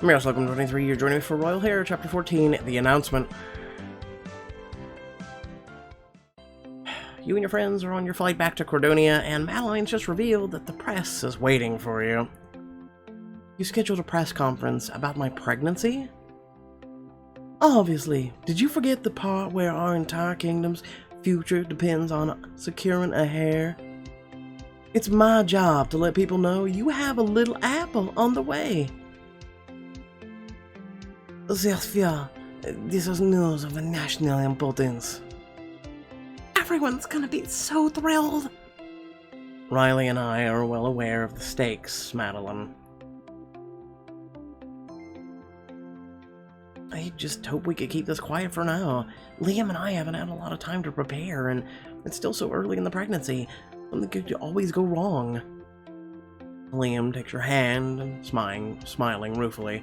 I'm your welcome 23. You're joining me for Royal Heir, Chapter 14, The Announcement. You and your friends are on your flight back to Cordonia, and Madeline's just revealed that the press is waiting for you. You scheduled a press conference about my pregnancy? Obviously. Did you forget the part where our entire kingdom's future depends on securing a heir? It's my job to let people know you have a little apple on the way. Sophia, this is news of national importance. Everyone's gonna be so thrilled. Riley and I are well aware of the stakes, Madeline. I just hope we could keep this quiet for now. Liam and I haven't had a lot of time to prepare, and it's still so early in the pregnancy. Something could always go wrong. Liam takes your hand and smiling ruefully.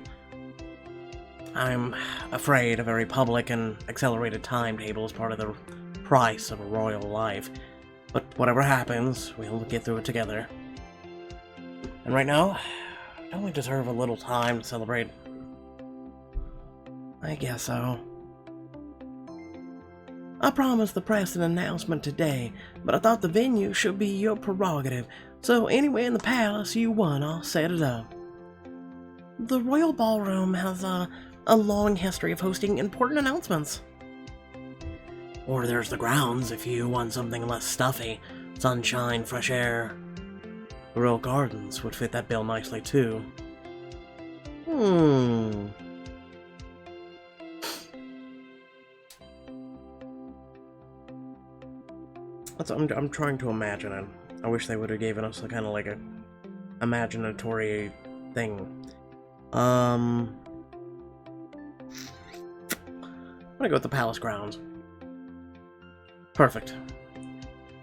I'm afraid a very public and accelerated timetable is part of the price of a royal life. But whatever happens, we'll get through it together. And right now, don't we deserve a little time to celebrate? I guess so. I promised the press an announcement today, but I thought the venue should be your prerogative, so anywhere in the palace you want, I'll set it up. The Royal Ballroom has a long history of hosting important announcements. Or there's the grounds if you want something less stuffy. Sunshine, fresh air. The Royal Gardens would fit that bill nicely too. I'm trying to imagine it. I wish they would have given us a kind of like a imaginatory thing. I'm gonna go with the palace grounds. Perfect.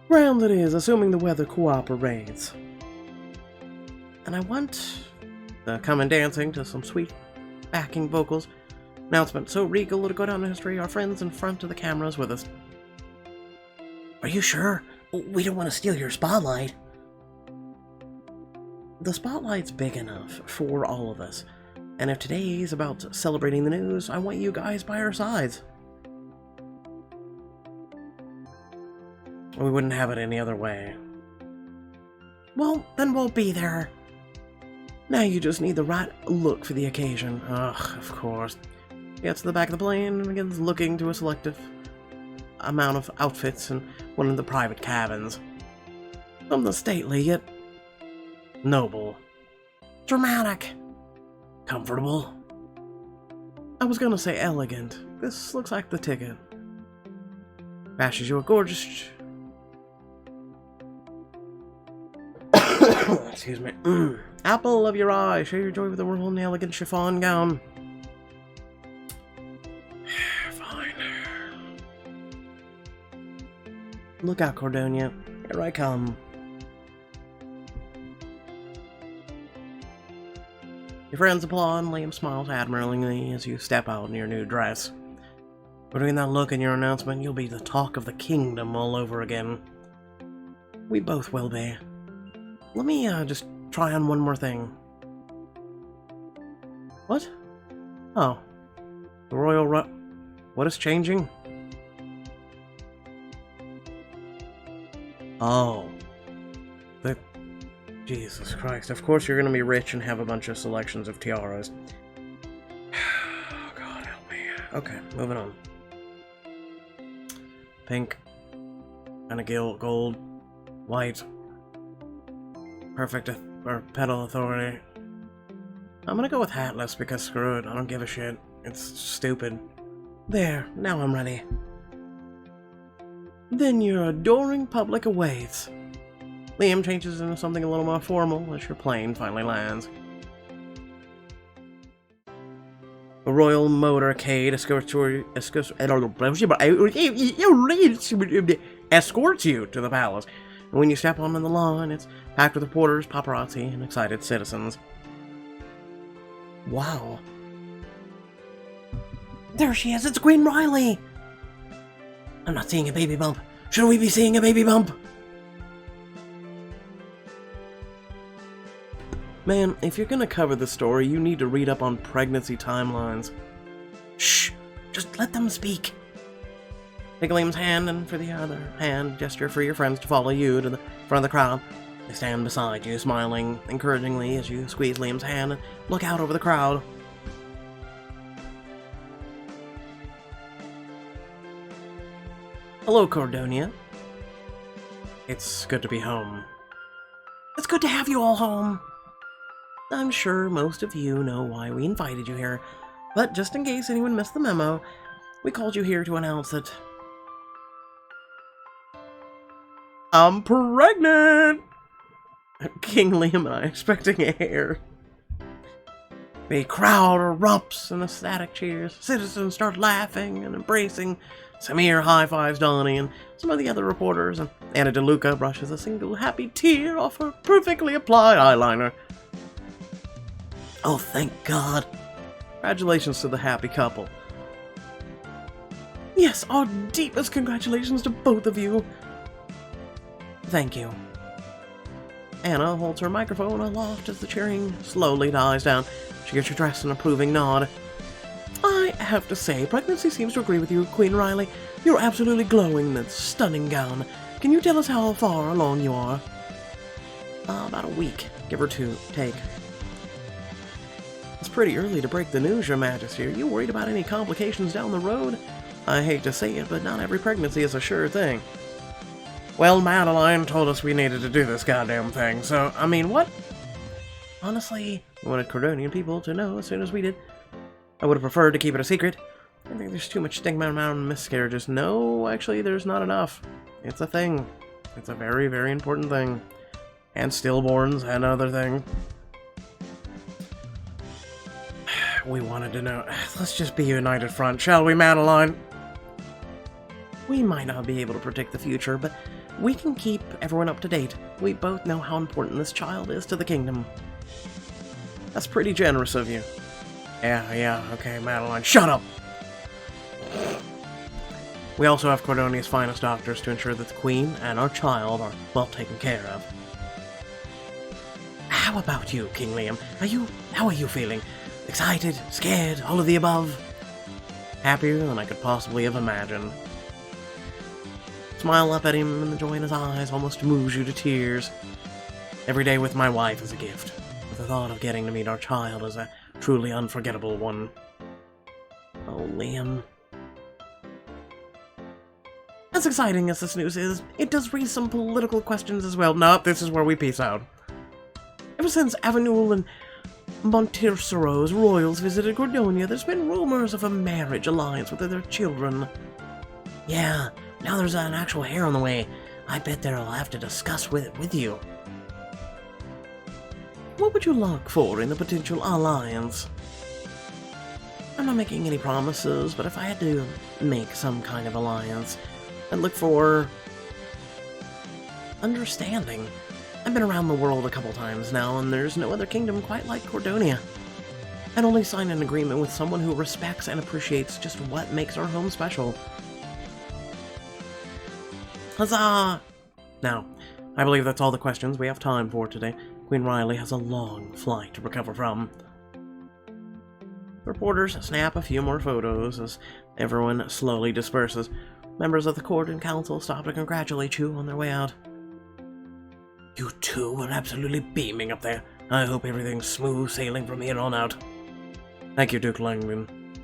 Ground it is, assuming the weather cooperates. And I want the come and dancing to some sweet backing vocals. Announcement so regal it'll go down in history. Our friends in front of the cameras with us. Are you sure? We don't want to steal your spotlight. The spotlight's big enough for all of us. And if today's about celebrating the news, I want you guys by our sides. We wouldn't have it any other way. Well, then we'll be there. Now you just need the right look for the occasion. Ugh, of course. Gets to the back of the plane and begins looking to a selective amount of outfits in one of the private cabins. Something stately, yet noble. Dramatic. Comfortable. I was gonna say elegant. This looks like the ticket. Fashions you a gorgeous... Excuse me. Apple of your eye. Share your joy with the royal and elegant chiffon gown. Fine. Look out, Cordonia. Here I come. Your friends applaud, and Liam smiles admiringly as you step out in your new dress. Between that look and your announcement, you'll be the talk of the kingdom all over again. We both will be. Let me just try on one more thing. What? Oh. The Royal What is changing? Oh. Jesus Christ. Of course you're gonna be rich and have a bunch of selections of tiaras. Oh, God help me. Okay, moving on. Pink. Kinda gold. White. Perfect or pedal authority. I'm gonna go with hatless because screw it, I don't give a shit. It's stupid. There, now I'm ready. Then your adoring public awaits. Liam changes into something a little more formal as your plane finally lands. A royal motorcade escorts you to the palace. And when you step onto the lawn, it's packed with reporters, paparazzi, and excited citizens. Wow. There she is, it's Queen Riley! I'm not seeing a baby bump. Should we be seeing a baby bump? Man, if you're gonna cover the story, you need to read up on pregnancy timelines. Shh! Just let them speak! Take Liam's hand, and for the other hand, gesture for your friends to follow you to the front of the crowd. They stand beside you, smiling encouragingly as you squeeze Liam's hand and look out over the crowd. Hello, Cordonia. It's good to be home. It's good to have you all home. I'm sure most of you know why we invited you here, but just in case anyone missed the memo, we called you here to announce that I'm pregnant! King Liam and I expecting a heir. The crowd erupts in ecstatic cheers. Citizens start laughing and embracing. Samir high-fives Donnie and some of the other reporters, and Anna DeLuca brushes a single happy tear off her perfectly applied eyeliner. Oh, thank God. Congratulations to the happy couple. Yes, our deepest congratulations to both of you. Thank you. Anna holds her microphone aloft as the cheering slowly dies down. She gives her dress an approving nod. I have to say, pregnancy seems to agree with you, Queen Riley. You're absolutely glowing in that stunning gown. Can you tell us how far along you are? About a week, give or take. It's pretty early to break the news, Your Majesty. Are you worried about any complications down the road? I hate to say it, but not every pregnancy is a sure thing. Well, Madeline told us we needed to do this goddamn thing, so, I mean, what? Honestly, we wanted Cordonian people to know as soon as we did. I would have preferred to keep it a secret. I think there's too much stigma around miscarriages. No, actually, there's not enough. It's a thing. It's a very, very important thing. And stillborns, another thing. We wanted to know. Let's just be a united front, shall we, Madeline? We might not be able to predict the future, but we can keep everyone up to date. We both know how important this child is to the kingdom. That's pretty generous of you. Yeah, okay, Madeline, shut up! We also have Cordonia's finest doctors to ensure that the Queen and our child are well taken care of. How about you, King Liam? How are you feeling? Excited? Scared? All of the above? Happier than I could possibly have imagined. Smile up at him, and the joy in his eyes almost moves you to tears. Every day with my wife is a gift, but the thought of getting to meet our child is a truly unforgettable one. Oh, Liam. As exciting as this news is, it does raise some political questions as well. Nope, this is where we peace out. Ever since Avenul and Montiercero's royals visited Cordonia, there's been rumors of a marriage alliance with their children. Yeah, now there's an actual heir on the way. I bet they'll have to discuss with you. What would you look for in a potential alliance? I'm not making any promises, but if I had to make some kind of alliance, I'd look for understanding. I've been around the world a couple times now, and there's no other kingdom quite like Cordonia. I'd only sign an agreement with someone who respects and appreciates just what makes our home special. Huzzah! Now, I believe that's all the questions we have time for today. Queen Riley has a long flight to recover from. Reporters snap a few more photos as everyone slowly disperses. Members of the court and council stop to congratulate you on their way out. You two are absolutely beaming up there. I hope everything's smooth sailing from here on out. Thank you, Duke Langdon.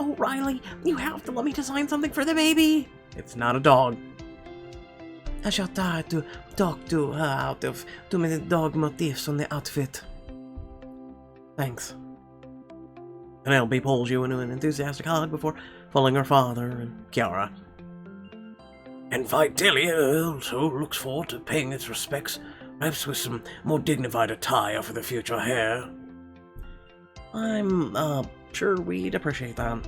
Oh, Riley, you have to let me to sign something for the baby. It's not a dog. I shall try to talk to her out of too many dog motifs on the outfit. Thanks. Penelope pulls you into an enthusiastic hug before following her father and Chiara. And Vidalia also looks forward to paying its respects, perhaps with some more dignified attire for the future heir. I'm, sure we'd appreciate that.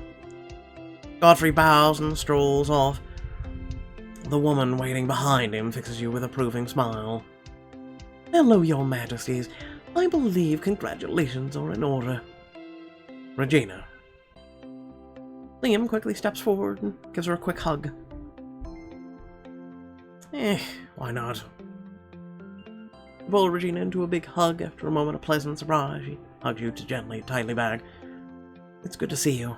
Godfrey bows and strolls off. The woman waiting behind him fixes you with an approving smile. Hello, Your Majesties. I believe congratulations are in order. Regina. Liam quickly steps forward and gives her a quick hug. Why not? Pulled Regina into a big hug after a moment of pleasant surprise. She hugged you gently, tightly back. It's good to see you.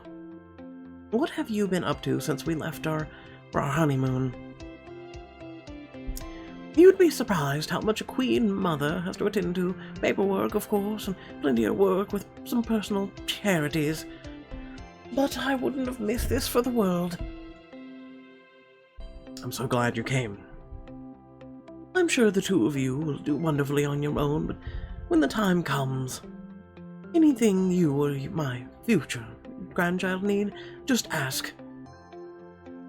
What have you been up to since we left for our honeymoon? You'd be surprised how much a queen mother has to attend to. Paperwork, of course, and plenty of work with some personal charities. But I wouldn't have missed this for the world. I'm so glad you came. I'm sure the two of you will do wonderfully on your own, but when the time comes, anything you or my future grandchild need, just ask.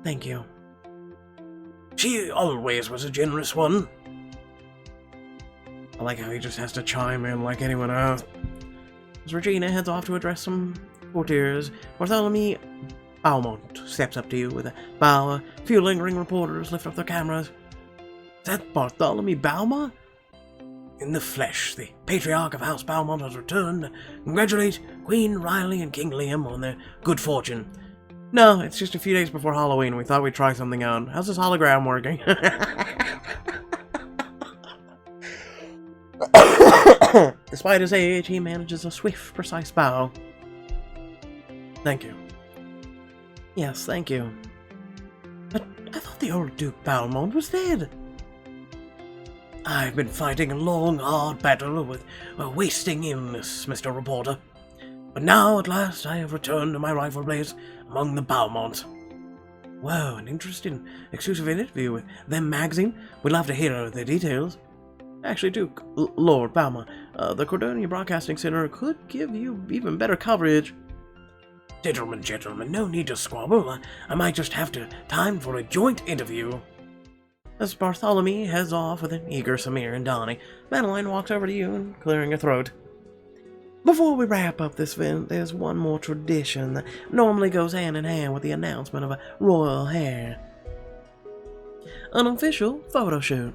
Thank you. She always was a generous one. I like how he just has to chime in like anyone else. As Regina heads off to address some courtiers, Bartholomew Beaumont steps up to you with a bow. A few lingering reporters lift up their cameras. Is that Bartholomew Beaumont? In the flesh, the patriarch of House Beaumont has returned to congratulate Queen Riley and King Liam on their good fortune. No, it's just a few days before Halloween. We thought we'd try something out. How's this hologram working? Despite his age, he manages a swift, precise bow. Thank you. Yes, thank you. But I thought the old Duke Beaumont was dead. I've been fighting a long, hard battle with a wasting illness, Mr. Reporter. But now, at last, I have returned to my rightful place among the Beaumonts. Whoa, an interesting exclusive interview with them magazine. We'd love to hear the details. Actually, Duke, Lord Beaumont, the Cordonia Broadcasting Center could give you even better coverage. Gentlemen, no need to squabble. I might just have time for a joint interview. As Bartholomew heads off with an eager Samir and Donnie, Madeline walks over to you and clearing her throat. Before we wrap up this event, there's one more tradition that normally goes hand in hand with the announcement of a Royal Heir. An official photo shoot.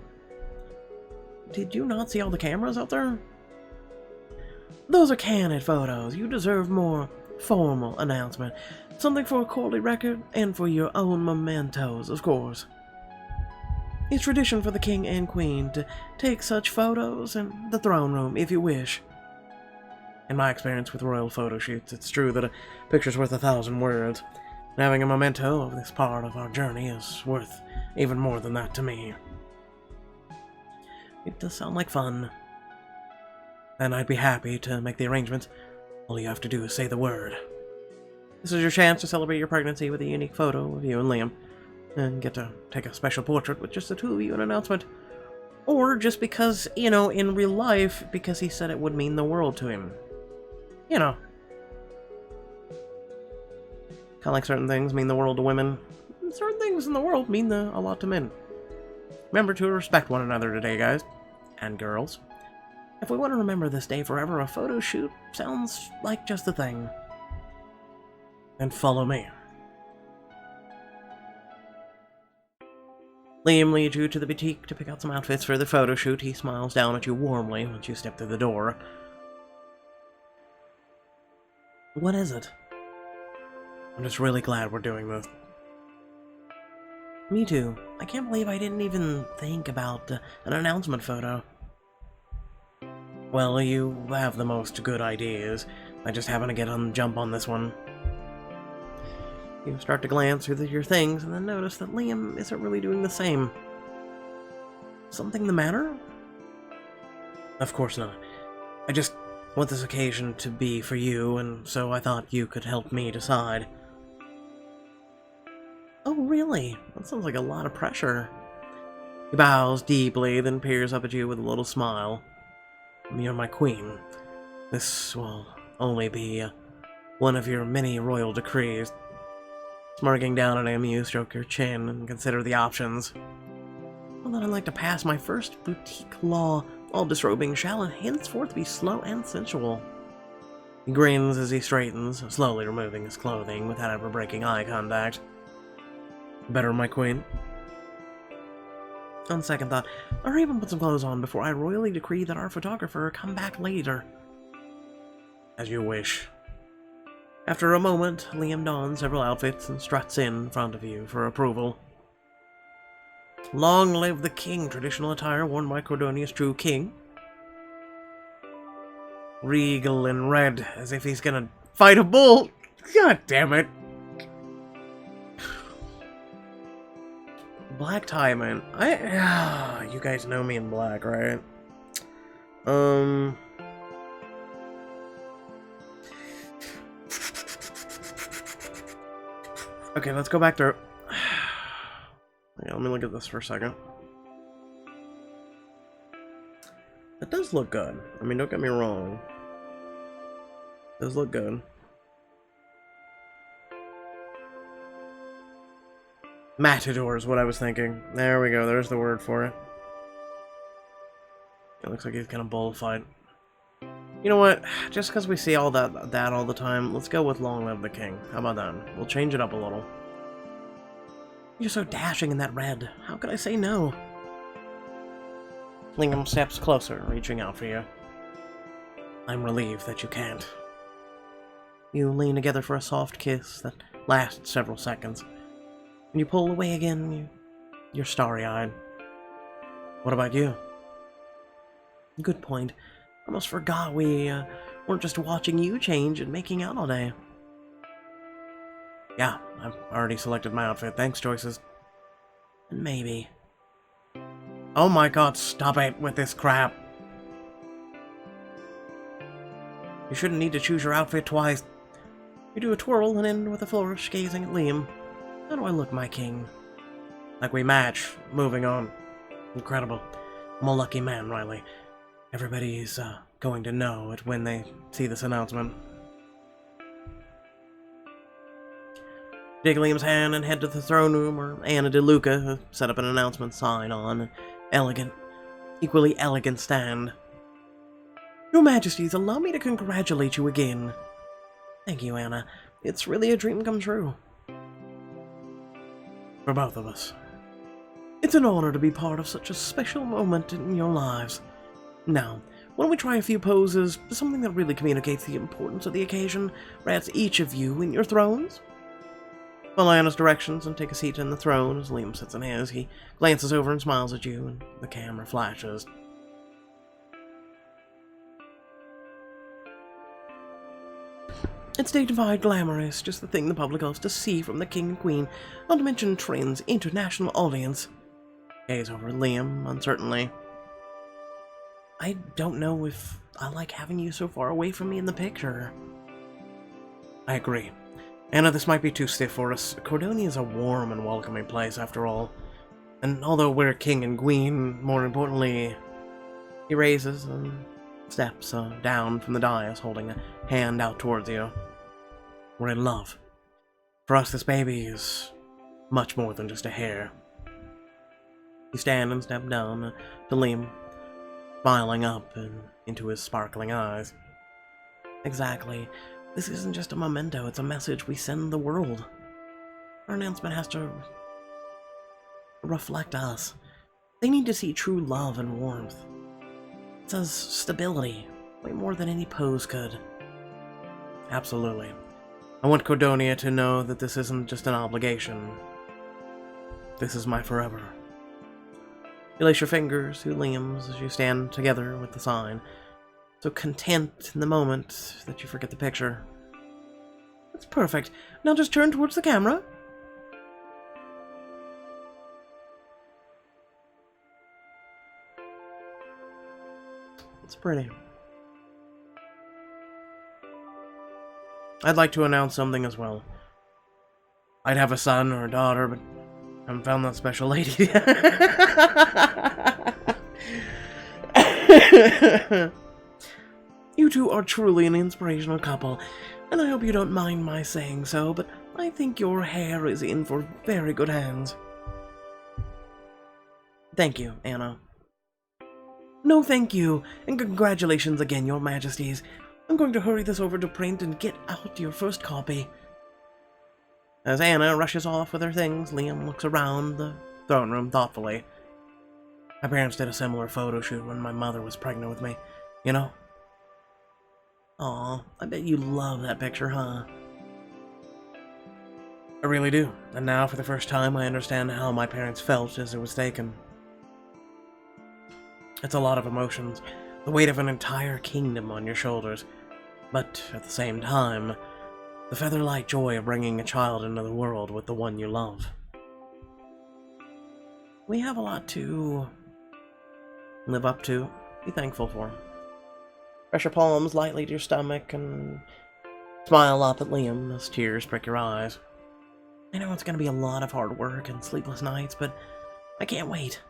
Did you not see all the cameras out there? Those are candid photos. You deserve more formal announcement. Something for a courtly record and for your own mementos, of course. It's tradition for the king and queen to take such photos in the throne room if you wish. In my experience with royal photo shoots, it's true that a picture's worth 1,000 words, and having a memento of this part of our journey is worth even more than that to me. It does sound like fun, and I'd be happy to make the arrangements. All you have to do is say the word. This is your chance to celebrate your pregnancy with a unique photo of you and Liam, and get to take a special portrait with just the two of you in an announcement. Or just because, in real life, because he said it would mean the world to him. Kinda like certain things mean the world to women. Certain things in the world mean a lot to men. Remember to respect one another today, guys. And girls. If we want to remember this day forever, a photo shoot sounds like just the thing. And follow me. Liam leads you to the boutique to pick out some outfits for the photo shoot. He smiles down at you warmly once you step through the door. What is it? I'm just really glad we're doing this. Me too. I can't believe I didn't even think about an announcement photo. Well, you have the most good ideas. I just happen to jump on this one. You start to glance through your things and then notice that Liam isn't really doing the same. Something the matter? Of course not. I just want this occasion to be for you, and so I thought you could help me decide. Oh, really? That sounds like a lot of pressure. He bows deeply, then peers up at you with a little smile. You're my queen. This will only be one of your many royal decrees. Smirking down at him, you stroke your chin and consider the options. Well, then I'd like to pass my first boutique law. All disrobing shall henceforth be slow and sensual. He grins as he straightens, slowly removing his clothing without ever breaking eye contact. Better, my queen? On second thought, I'll even put some clothes on before I royally decree that our photographer come back later. As you wish. After a moment, Liam dons several outfits and struts in front of you for approval. Long live the king, traditional attire worn by Cordonia's true king. regal in red, as if he's gonna fight a bull. God damn it. Black tie, man. You guys know me in black, right? Okay, let's go back to... Yeah, let me look at this for a second. It does look good. I mean, don't get me wrong. It does look good. Matador is what I was thinking. There we go, there's the word for it. It looks like he's gonna bullfight. You know what? Just because we see all that all the time, let's go with Long Live the King. How about that? We'll change it up a little. You're so dashing in that red. How could I say no? Liam steps closer, reaching out for you. I'm relieved that you can't. You lean together for a soft kiss that lasts several seconds. When you pull away again, you're starry-eyed. What about you? Good point. I almost forgot we weren't just watching you change and making out all day. Yeah, I've already selected my outfit. Thanks, choices. And maybe. Oh my god, stop it with this crap. You shouldn't need to choose your outfit twice. You do a twirl and end with a flourish, gazing at Liam. How do I look, my king? Like we match. Moving on. Incredible. I'm a lucky man, Riley. Everybody's going to know it when they see this announcement. Take Liam's hand and head to the throne room where Anna DeLuca set up an announcement sign on an equally elegant stand. Your Majesties, allow me to congratulate you again. Thank you, Anna. It's really a dream come true. For both of us. It's an honor to be part of such a special moment in your lives. Now, why don't we try a few poses, something that really communicates the importance of the occasion, rats each of you in your thrones? Follow Anna's directions and take a seat in the throne as Liam sits in his. He glances over and smiles at you, and the camera flashes. It's dignified, glamorous, just the thing the public loves to see from the king and queen, not to mention Trin's international audience. Gaze over at Liam, uncertainly. I don't know if I like having you so far away from me in the picture. I agree. Anna, this might be too stiff for us. Cordonia is a warm and welcoming place, after all. And although we're king and queen, more importantly... He raises and steps down from the dais, holding a hand out towards you. We're in love. For us, this baby is much more than just a hair. You stand and step down to Liam, smiling up and into his sparkling eyes. Exactly. This isn't just a memento, it's a message we send the world. Our announcement has to reflect us. They need to see true love and warmth. It says stability, way more than any pose could. Absolutely. I want Cordonia to know that this isn't just an obligation. This is my forever. You lace your fingers through Liam's as you stand together with the sign, so content in the moment that you forget the picture. That's perfect. Now just turn towards the camera. It's pretty. I'd like to announce something as well. I'd have a son or a daughter, but I haven't found that special lady. You two are truly an inspirational couple, and I hope you don't mind my saying so, but I think your hair is in for very good hands. Thank you, Anna. No, thank you, and congratulations again, Your Majesties. I'm going to hurry this over to print and get out your first copy. As Anna rushes off with her things, Liam looks around the throne room thoughtfully. My parents did a similar photo shoot when my mother was pregnant with me, you know? Aw, I bet you love that picture, huh? I really do, and now for the first time I understand how my parents felt as it was taken. It's a lot of emotions, the weight of an entire kingdom on your shoulders, but at the same time, the feather-light joy of bringing a child into the world with the one you love. We have a lot to live up to, be thankful for. Press your palms lightly to your stomach and smile up at Liam as tears prick your eyes. I know it's going to be a lot of hard work and sleepless nights, but I can't wait.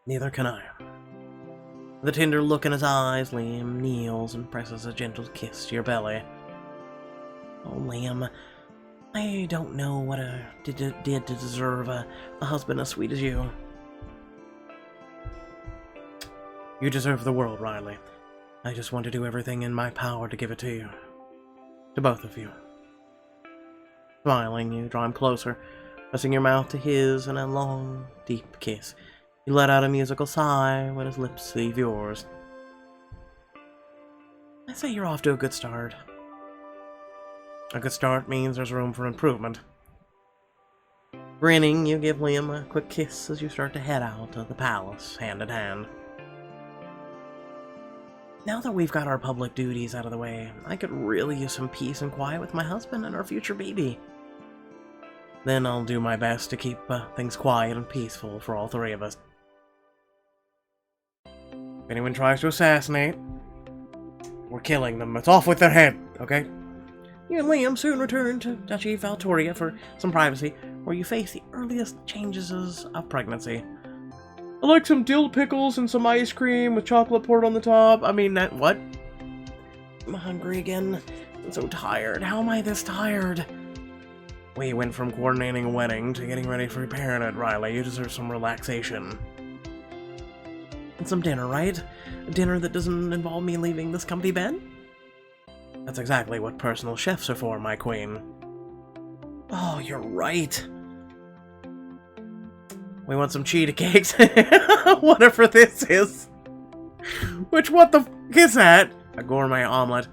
Neither can I. With a tender look in his eyes, Liam kneels and presses a gentle kiss to your belly. Oh, Liam, I don't know what I did to deserve a husband as sweet as you. You deserve the world, Riley. I just want to do everything in my power to give it to you. To both of you. Smiling, you draw him closer, pressing your mouth to his in a long, deep kiss. You let out a musical sigh when his lips leave yours. I say you're off to a good start. A good start means there's room for improvement. Grinning, you give Liam a quick kiss as you start to head out of the palace, hand in hand. Now that we've got our public duties out of the way, I could really use some peace and quiet with my husband and our future baby. Then I'll do my best to keep things quiet and peaceful for all three of us. If anyone tries to assassinate, we're killing them. It's off with their head, okay? You and Liam soon return to Duchy Valtoria for some privacy, where you face the earliest changes of pregnancy. I like some dill pickles and some ice cream with chocolate poured on the top. I mean, what? I'm hungry again. I'm so tired. How am I this tired? We went from coordinating a wedding to getting ready for your parenthood, Riley. You deserve some relaxation. And some dinner, right? A dinner that doesn't involve me leaving this comfy bed? That's exactly what personal chefs are for, my queen. Oh, you're right. We want some cheetah cakes. Whatever this is. What the f is that? A gourmet omelet.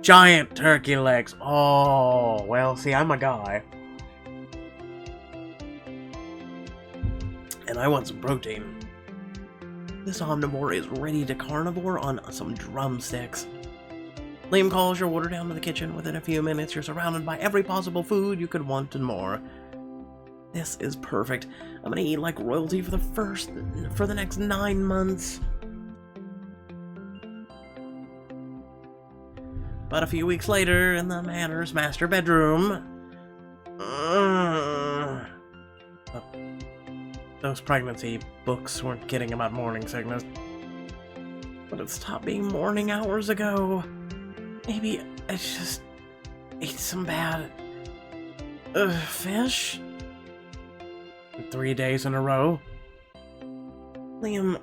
Giant turkey legs. Oh, well, see, I'm a guy. And I want some protein. This omnivore is ready to carnivore on some drumsticks. Liam calls your order down to the kitchen. Within a few minutes, you're surrounded by every possible food you could want and more. This is perfect. I'm gonna eat like royalty for the next 9 months. But a few weeks later, in the manor's master bedroom... Those pregnancy books weren't kidding about morning sickness. But it stopped being morning hours ago. Maybe I just ate some bad... fish? 3 days in a row? Liam...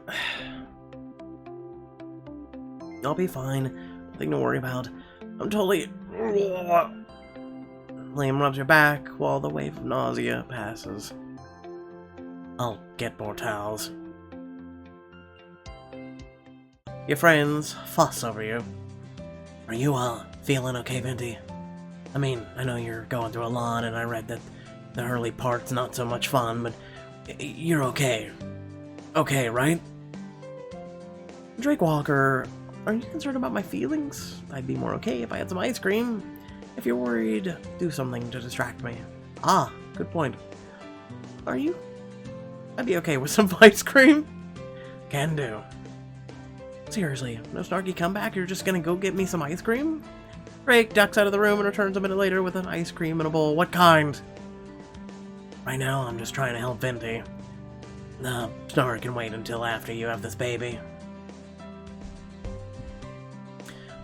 I'll be fine. Nothing to worry about. I'm totally... Liam rubs your back while the wave of nausea passes. I'll get more towels. Your friends fuss over you. Are you, feeling okay, Venti? I mean, I know you're going through a lot, and I read that the early part's not so much fun, but you're okay. Okay, right? Drake Walker, are you concerned about my feelings? I'd be more okay if I had some ice cream. If you're worried, do something to distract me. Ah, good point. Are you? I'd be okay with some ice cream. Can do. Seriously, no snarky comeback? You're just gonna go get me some ice cream? Drake ducks out of the room and returns a minute later with an ice cream in a bowl. What kind? Right now, I'm just trying to help Venti. The snark can wait until after you have this baby.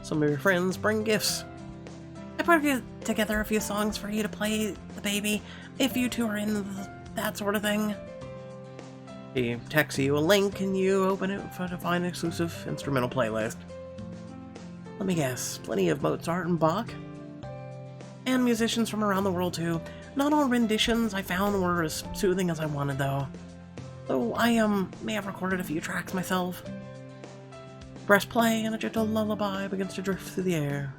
Some of your friends bring gifts. I put together a few songs for you to play the baby, if you two are in that sort of thing. He texts you a link and you open it to find an exclusive instrumental playlist. Let me guess, plenty of Mozart and Bach? And musicians from around the world too. Not all renditions I found were as soothing as I wanted though. Though I may have recorded a few tracks myself. Press play and a gentle lullaby begins to drift through the air.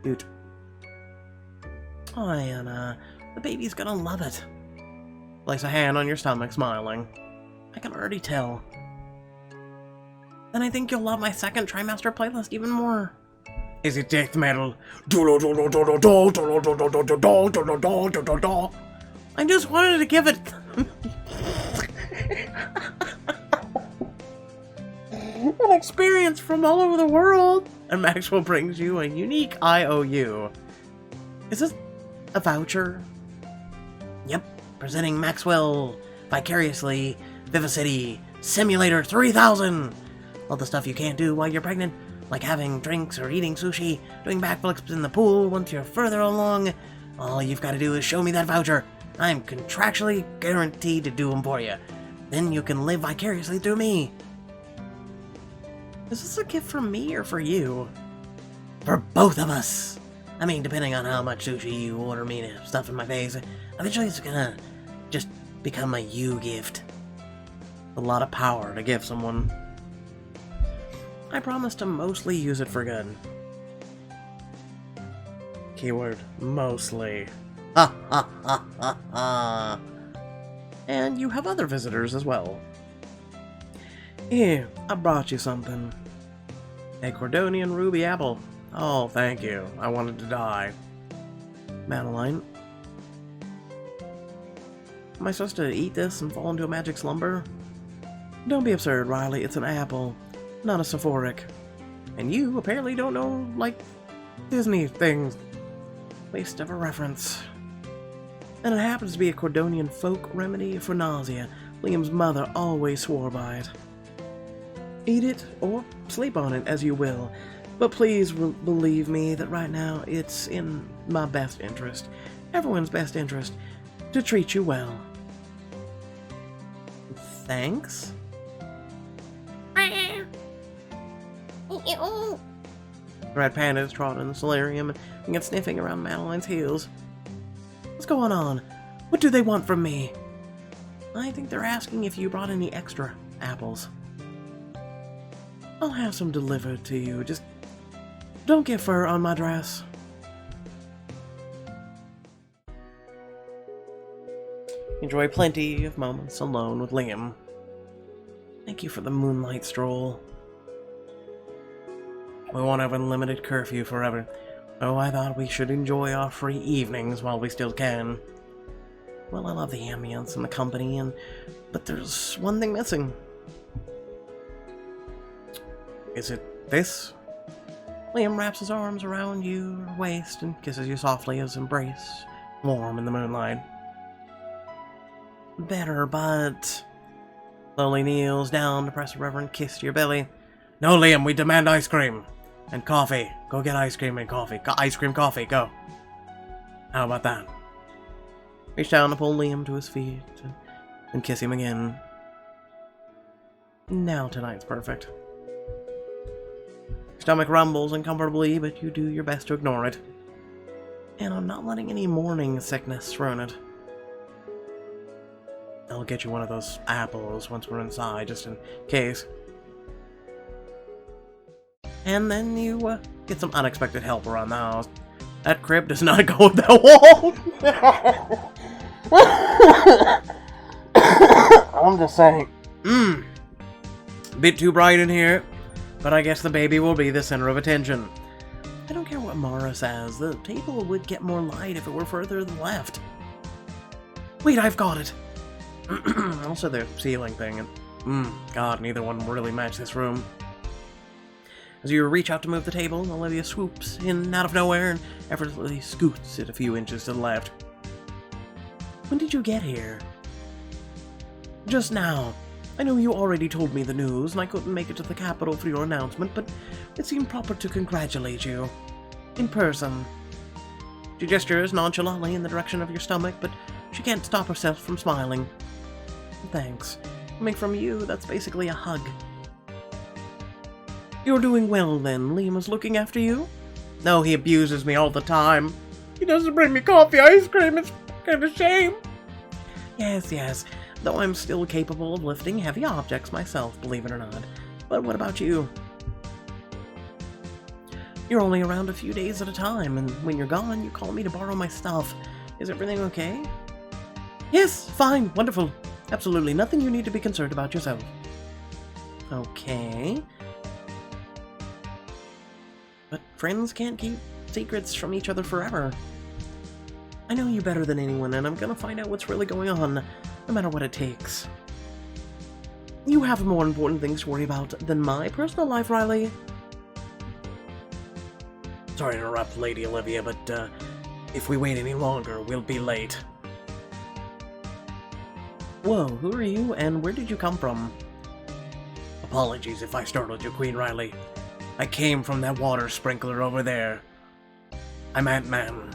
Cute. Oh, Anna, the baby's gonna love it. Place a hand on your stomach, smiling. I can already tell. Then I think you'll love my second trimester playlist even more. Is it death metal? I just wanted to give it an experience from all over the world. And Maxwell brings you a unique IOU. Is this a voucher? Yep, presenting Maxwell Vicariously Vivacity Simulator 3000. All the stuff you can't do while you're pregnant, like having drinks or eating sushi, doing backflips in the pool once you're further along. All you've got to do is show me that voucher. I'm contractually guaranteed to do them for you. Then you can live vicariously through me. Is this a gift for me or for you? For both of us. I mean, depending on how much sushi you order me to stuff in my face, eventually it's gonna just become a you gift. A lot of power to give someone. I promise to mostly use it for good. Keyword, mostly. Ha ha ha ha ha. And you have other visitors as well. Here, I brought you something. A Cordonian ruby apple. Oh, thank you. I wanted to die. Madeline. Am I supposed to eat this and fall into a magic slumber? Don't be absurd, Riley. It's an apple, not a Sephoric. And you apparently don't know, like, Disney things. Waste of a reference. And it happens to be a Cordonian folk remedy for nausea. Liam's mother always swore by it. Eat it or sleep on it as you will, but please believe me that right now it's in my best interest, everyone's best interest, to treat you well. Thanks? Red Panda's trotting in the solarium and gets sniffing around Madeline's heels. What's going on? What do they want from me? I think they're asking if you brought any extra apples. I'll have some delivered to you. Just don't get fur on my dress. Enjoy plenty of moments alone with Liam. Thank you for the moonlight stroll. We won't have unlimited curfew forever. Oh, I thought we should enjoy our free evenings while we still can. Well, I love the ambience and the company, but there's one thing missing. Is it this? Liam wraps his arms around your waist and kisses you softly as embrace, warm in the moonlight. Better, but... Slowly kneels down to press a reverent kiss to your belly. No, Liam, we demand ice cream. And coffee. Go get ice cream and coffee. Ice cream, coffee, go. How about that? Reach down to pull Liam to his feet and kiss him again. Now tonight's perfect. Your stomach rumbles uncomfortably, but you do your best to ignore it. And I'm not letting any morning sickness ruin it. I'll get you one of those apples once we're inside, just in case. And then you get some unexpected help around the house. That crib does not go with that wall. I'm just saying. A bit too bright in here, but I guess the baby will be the center of attention. I don't care what Mara says. The table would get more light if it were further to the left. Wait, I've got it. Also the ceiling thing. And, God, neither one really match this room. As you reach out to move the table, Olivia swoops in out of nowhere and effortlessly scoots it a few inches to the left. When did you get here? Just now. I know you already told me the news, and I couldn't make it to the capital for your announcement, but it seemed proper to congratulate you. In person. She gestures nonchalantly in the direction of your stomach, but she can't stop herself from smiling. Thanks. Coming from you, that's basically a hug. You're doing well, then. Liam is looking after you? No, he abuses me all the time. He doesn't bring me coffee, ice cream. It's kind of shame. Yes. Though I'm still capable of lifting heavy objects myself, believe it or not. But what about you? You're only around a few days at a time, and when you're gone, you call me to borrow my stuff. Is everything okay? Yes, fine, wonderful. Absolutely nothing you need to be concerned about yourself. Okay. But friends can't keep secrets from each other forever. I know you better than anyone, and I'm gonna find out what's really going on, no matter what it takes. You have more important things to worry about than my personal life, Riley. Sorry to interrupt, Lady Olivia, but if we wait any longer, we'll be late. Whoa, who are you, and where did you come from? Apologies if I startled you, Queen Riley. I came from that water sprinkler over there. I'm Ant-Man.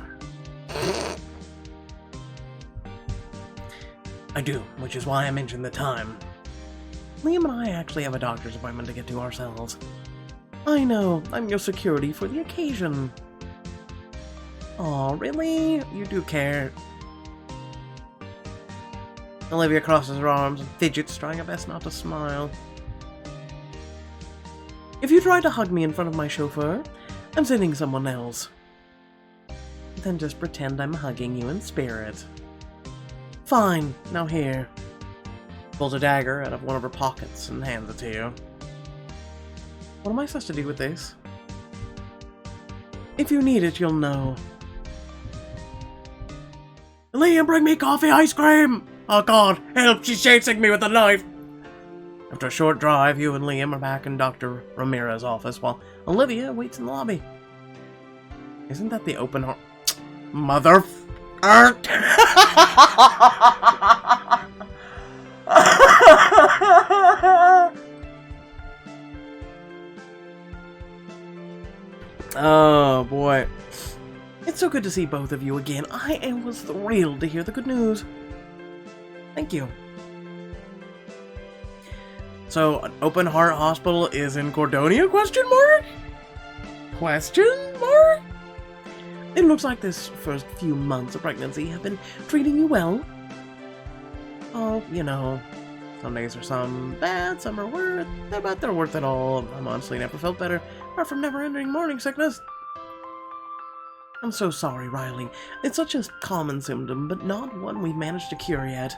I do, which is why I mentioned the time. Liam and I actually have a doctor's appointment to get to ourselves. I know, I'm your security for the occasion. Aw, really? You do care. Olivia crosses her arms and fidgets, trying her best not to smile. If you try to hug me in front of my chauffeur, I'm sending someone else. Then just pretend I'm hugging you in spirit. Fine, now here. Pulls a dagger out of one of her pockets and hands it to you. What am I supposed to do with this? If you need it, you'll know. Liam, bring me coffee ice cream! Oh god, help, she's chasing me with a knife! After a short drive, you and Liam are back in Dr. Ramirez's office while Olivia waits in the lobby. Isn't that the open heart? Mother... Oh boy. It's so good to see both of you again. I was thrilled to hear the good news. Thank you. So, an open heart hospital is in Cordonia, question mark? Question mark? It looks like this first few months of pregnancy have been treating you well. Oh, you know, some days are some bad, some are worth, but they're worth it all. I'm honestly never felt better, apart from never-ending morning sickness. I'm so sorry, Riley. It's such a common symptom, but not one we've managed to cure yet.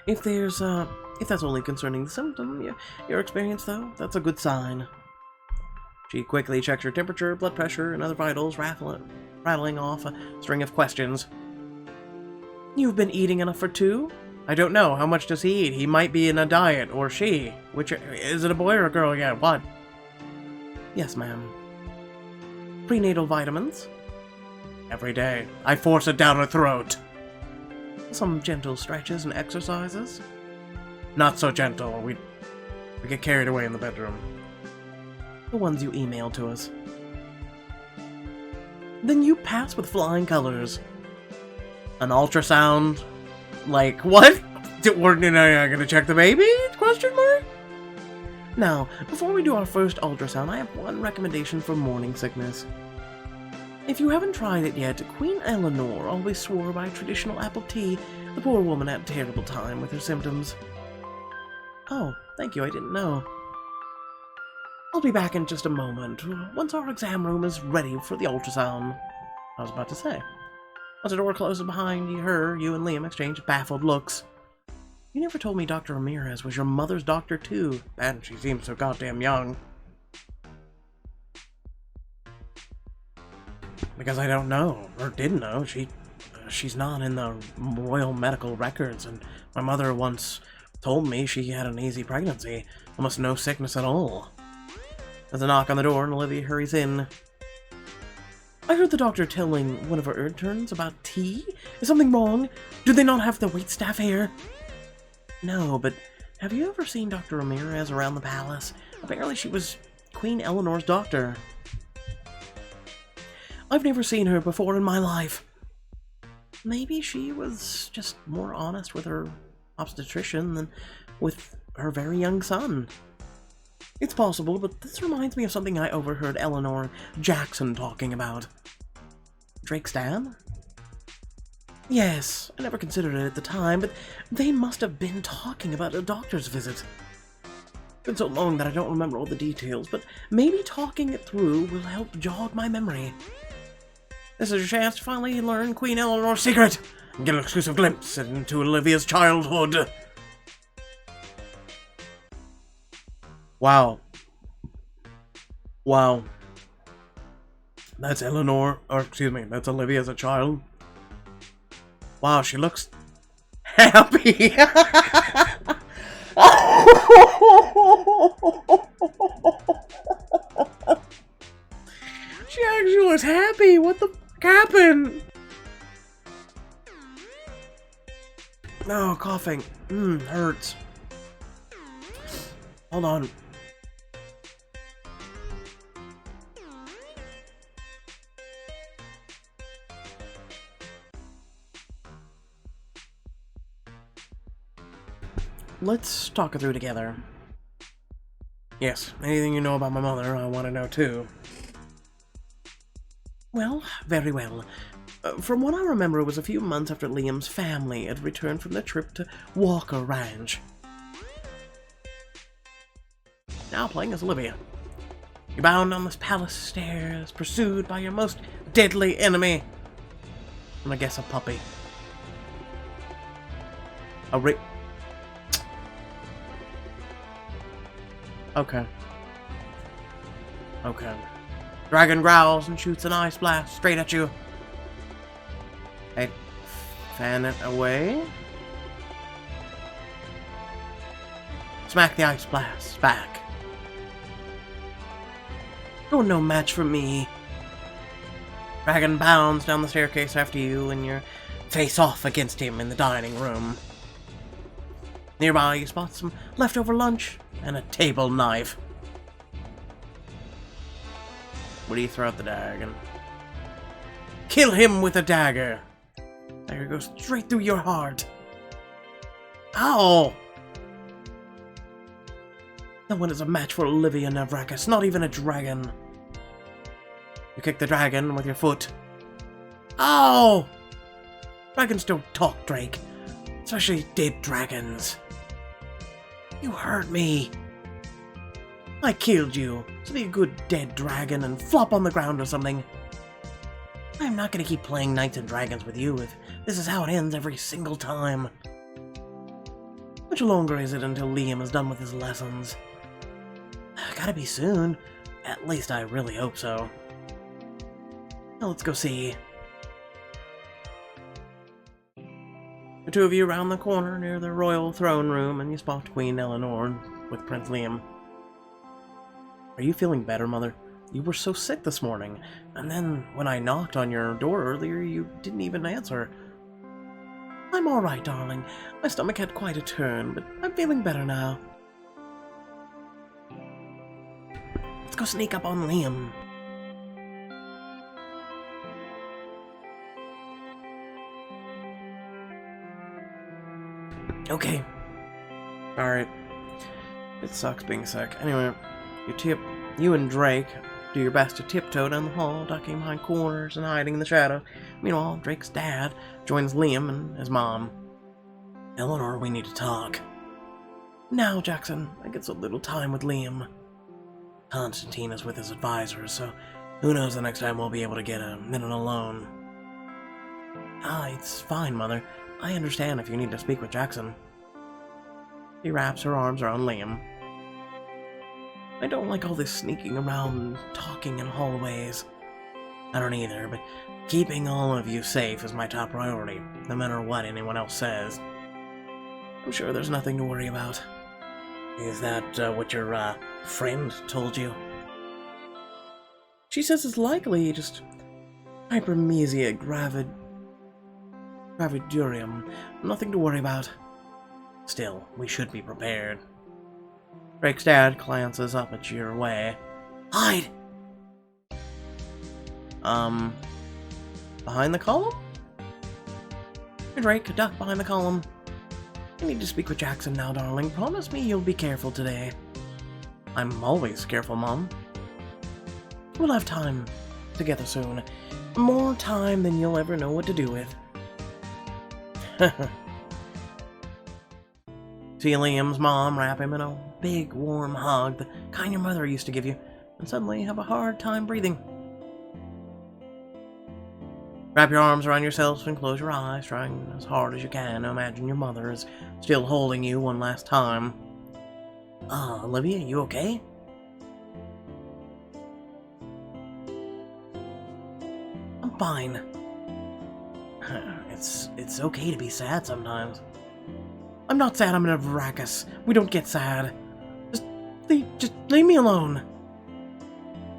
If that's only concerning the symptom, your experience, though, that's a good sign. She quickly checks your temperature, blood pressure, and other vitals, rattling off a string of questions. You've been eating enough for two? I don't know. How much does he eat? He might be in a diet, or she. Which, is it a boy or a girl yet? What? Yes, ma'am. Prenatal vitamins? Every day. I force it down her throat. Some gentle stretches and exercises? Not so gentle. We get carried away in the bedroom. The ones you emailed to us. Then you pass with flying colors. An ultrasound? Like, what? We're gonna check the baby? Question mark? Now, before we do our first ultrasound, I have one recommendation for morning sickness. If you haven't tried it yet, Queen Eleanor always swore by traditional apple tea. The poor woman had a terrible time with her symptoms. Oh, thank you, I didn't know. I'll be back in just a moment, once our exam room is ready for the ultrasound. I was about to say. Once the door closes behind you and Liam exchange baffled looks. You never told me Dr. Ramirez was your mother's doctor too, and she seems so goddamn young. Because I don't know, or didn't know, she's not in the royal medical records, and my mother once told me she had an easy pregnancy, almost no sickness at all. There's a knock on the door and Olivia hurries in. I heard the doctor telling one of her interns about tea. Is something wrong? Do they not have the waitstaff here? No, but have you ever seen Dr. Ramirez around the palace? Apparently she was Queen Eleanor's doctor. I've never seen her before in my life. Maybe she was just more honest with her obstetrician than with her very young son. It's possible, but this reminds me of something I overheard Eleanor Jackson talking about. Drake's dad? Yes, I never considered it at the time, but they must have been talking about a doctor's visit. It's been so long that I don't remember all the details, but maybe talking it through will help jog my memory. This is your chance to finally learn Queen Eleanor's secret! and get an exclusive glimpse into Olivia's childhood. Wow. Wow. That's Eleanor, or excuse me, that's Olivia as a child. Wow, she looks happy. She actually looks happy. What the fuck happened? Oh, coughing. Hurts. Hold on. Let's talk it through together. Yes, anything you know about my mother, I want to know too. Well, very well. From what I remember, it was a few months after Liam's family had returned from the trip to Walker Ranch. Now playing as Olivia. You're bound on this palace stairs, pursued by your most deadly enemy. And I guess a puppy. Okay. Okay. Dragon growls and shoots an ice blast straight at you. I fan it away. Smack the ice blast back. You're no match for me. Dragon bounds down the staircase after you, and you face off against him in the dining room. Nearby, you spot some leftover lunch and a table knife. What do you throw at the dragon? Kill him with a dagger. Dagger goes straight through your heart. Ow! No one is a match for Olivia Navrakis, not even a dragon. You kick the dragon with your foot. Ow! Dragons don't talk, Drake. Especially dead dragons. You hurt me. I killed you, so be a good dead dragon and flop on the ground or something. I'm not gonna keep playing Knights and Dragons with you if this is how it ends every single time. How much longer is it until Liam is done with his lessons? Gotta be soon. At least I really hope so. Now let's go see. The two of you round the corner near the royal throne room, and you spot Queen Eleanor with Prince Liam. Are you feeling better, Mother? You were so sick this morning, and then when I knocked on your door earlier, you didn't even answer. I'm alright, darling. My stomach had quite a turn, but I'm feeling better now. Let's go sneak up on Liam. Okay. Alright. It sucks being sick. Anyway, you and Drake do your best to tiptoe down the hall, ducking behind corners and hiding in the shadow. Meanwhile, Drake's dad joins Liam and his mom. Eleanor, we need to talk. Now, Jackson, I get so little time with Liam. Constantine is with his advisors, so who knows the next time we'll be able to get a minute alone. It's fine, Mother. I understand if you need to speak with Jackson. She wraps her arms around Liam. I don't like all this sneaking around and talking in hallways. I don't either, but keeping all of you safe is my top priority, no matter what anyone else says. I'm sure there's nothing to worry about. Is that what your friend told you? She says it's likely just hypermesia gravidurium. Nothing to worry about. Still, we should be prepared. Drake's dad glances up at your way. Hide! Behind the column? Hey, Drake, duck behind the column. I need to speak with Jackson now, darling. Promise me you'll be careful today. I'm always careful, Mom. We'll have time together soon. More time than you'll ever know what to do with. See Liam's mom wrap him in a big, warm hug, the kind your mother used to give you, and suddenly have a hard time breathing. Wrap your arms around yourself and close your eyes, trying as hard as you can to imagine your mother is still holding you one last time. Olivia, you okay? I'm fine. It's okay to be sad sometimes. I'm not sad, I'm an Avrakis. We don't get sad. Just leave me alone.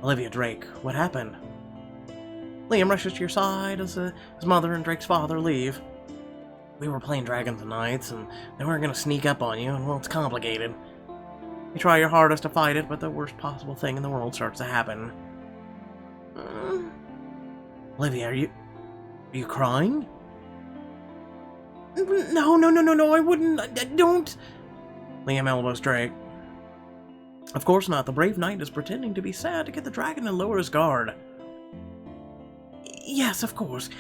Olivia, Drake, what happened? Liam rushes to your side as his mother and Drake's father leave. We were playing Dragons and Knights, and they weren't going to sneak up on you, and well, it's complicated. You try your hardest to fight it, but the worst possible thing in the world starts to happen. Olivia, are you crying? No, I wouldn't. Don't. Liam elbows Drake. Of course not. The brave knight is pretending to be sad to get the dragon to lower his guard. Yes, of course.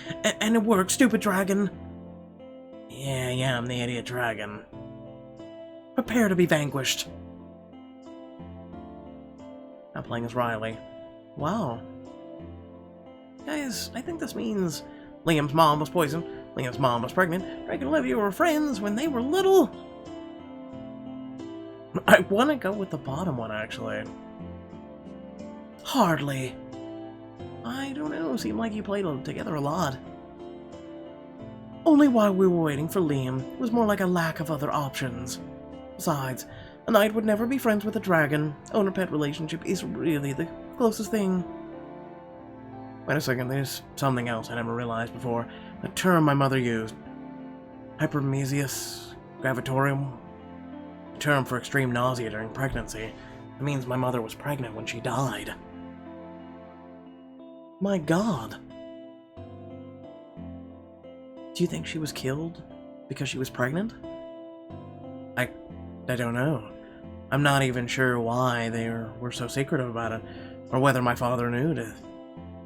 And it worked, stupid dragon. Yeah, I'm the idiot dragon. Prepare to be vanquished. Now playing as Riley. Wow. Guys, I think this means Liam's mom was poisoned, Liam's mom was pregnant, Drake and Olivia were friends when they were little. I want to go with the bottom one, actually. Hardly. I don't know, seemed like you played together a lot. Only while we were waiting for Liam, it was more like a lack of other options. Besides, a knight would never be friends with a dragon. Owner-pet relationship is really the closest thing. Wait a second, there's something else I never realized before. A term my mother used. Hypermesis gravitorium. A term for extreme nausea during pregnancy. It means my mother was pregnant when she died. My God. Do you think she was killed because she was pregnant? I don't know. I'm not even sure why they were so secretive about it, or whether my father knew to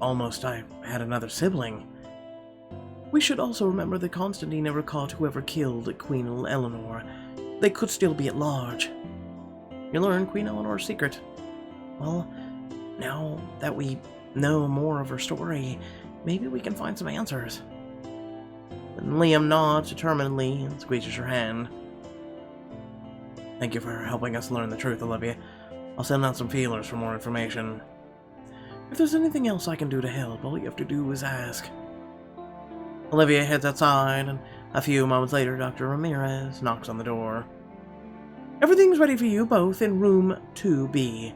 almost I had another sibling. We should also remember that Constantine never caught whoever killed Queen Eleanor. They could still be at large. You learn Queen Eleanor's secret. Well, now that we know more of her story, maybe we can find some answers. And Liam nods determinedly and squeezes your hand. Thank you for helping us learn the truth, Olivia. I'll send out some feelers for more information. If there's anything else I can do to help, all you have to do is ask. Olivia heads outside, and a few moments later, Dr. Ramirez knocks on the door. Everything's ready for you both in room 2B.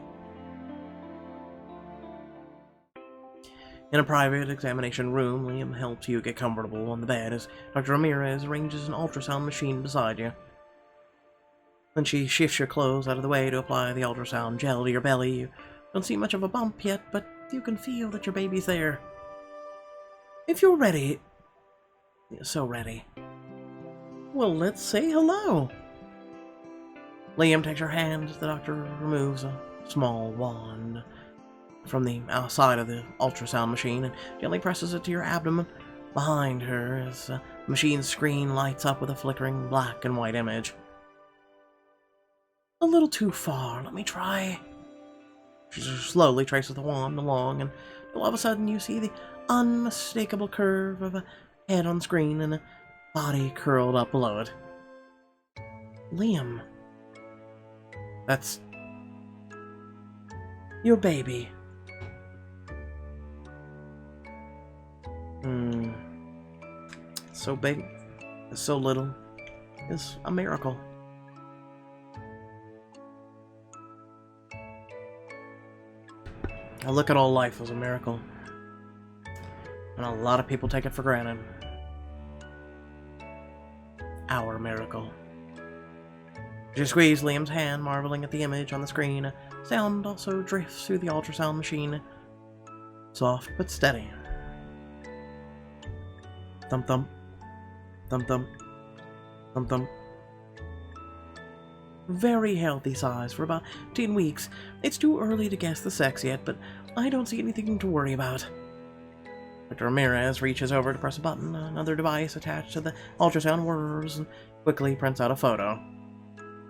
In a private examination room, Liam helps you get comfortable on the bed as Dr. Ramirez arranges an ultrasound machine beside you. When she shifts your clothes out of the way to apply the ultrasound gel to your belly, you don't see much of a bump yet, but you can feel that your baby's there. If you're ready... so ready. Well, let's say hello. Liam takes your hand as the doctor removes a small wand from the outside of the ultrasound machine and gently presses it to your abdomen. Behind her, as the machine's screen lights up with a flickering black and white image. A little too far, let me try. She slowly traces the wand along, and all of a sudden you see the unmistakable curve of a head on screen and a body curled up below it. Liam. That's... your baby. So big, so little, is a miracle. I look at all life as a miracle, and a lot of people take it for granted. Our miracle. She squeezed Liam's hand, marveling at the image on the screen. Sound also drifts through the ultrasound machine. Soft but steady. Thump thump. Thump thump. Thump thump. Very healthy size for about 10 weeks. It's too early to guess the sex yet, but I don't see anything to worry about. Dr. Ramirez reaches over to press a button. Another device attached to the ultrasound whirs and quickly prints out a photo.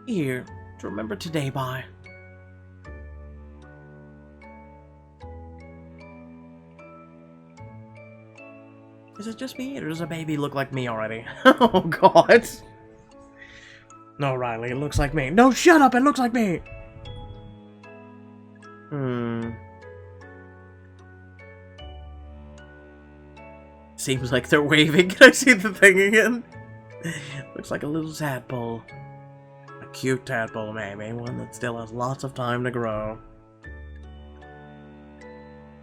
Here, to remember today by. Is it just me, or does a baby look like me already? Oh, God. No, Riley, it looks like me. No, shut up, it looks like me! Seems like they're waving. Can I see the thing again? Looks like a little tadpole. A cute tadpole, maybe. One that still has lots of time to grow.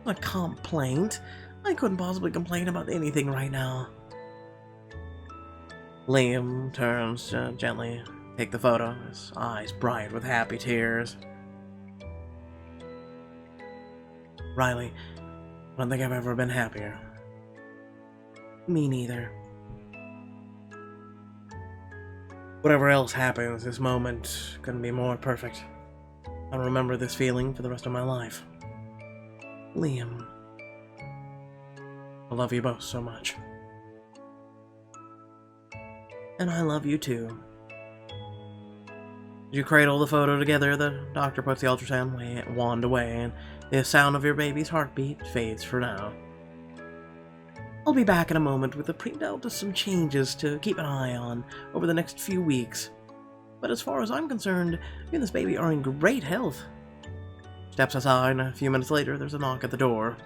A complaint? I couldn't possibly complain about anything right now. Liam turns to gently take the photo, his eyes bright with happy tears. Riley, I don't think I've ever been happier. Me neither. Whatever else happens, this moment couldn't be more perfect. I'll remember this feeling for the rest of my life. Liam. I love you both so much. And I love you too. As you cradle the photo together, the doctor puts the ultrasound wand away, and the sound of your baby's heartbeat fades for now. I'll be back in a moment with a printout of some changes to keep an eye on over the next few weeks. But as far as I'm concerned, you and this baby are in great health. Steps aside, and a few minutes later, there's a knock at the door.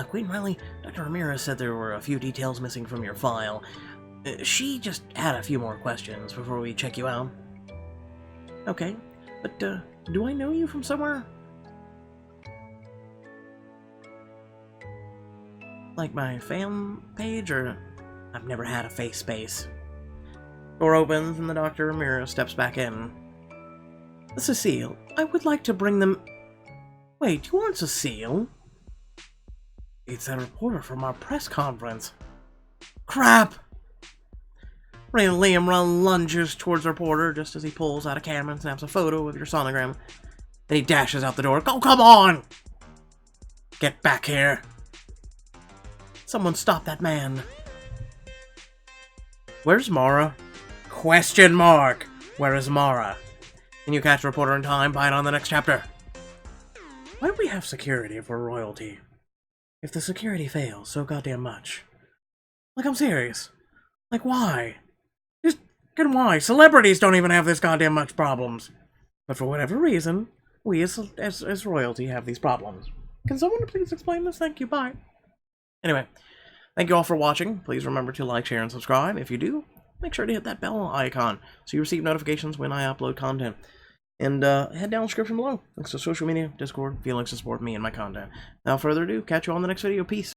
Queen Riley, Dr. Ramirez said there were a few details missing from your file. She just had a few more questions before we check you out. Okay, but do I know you from somewhere? Like my fan page, or I've never had a face space. Door opens and the Dr. Ramirez steps back in. Cecile, I would like to bring them... Wait, you aren't Cecile? It's a reporter from our press conference. Crap! Liam lunges towards the reporter just as he pulls out a camera and snaps a photo of your sonogram. Then he dashes out the door. Oh, come on! Get back here. Someone stop that man. Where's Mara? Question mark. Where is Mara? Can you catch the reporter in time? Buy it on the next chapter. Why do we have security for royalty? If the security fails so goddamn much. Like, I'm serious. Like, why? Just, and why? Celebrities don't even have this goddamn much problems. But for whatever reason, we as royalty have these problems. Can someone please explain this? Thank you, bye. Anyway, thank you all for watching. Please remember to like, share, and subscribe. If you do, make sure to hit that bell icon so you receive notifications when I upload content. And head down the description below. Links to social media, Discord, if you like to support me and my content. Without further ado, catch you all in the next video. Peace.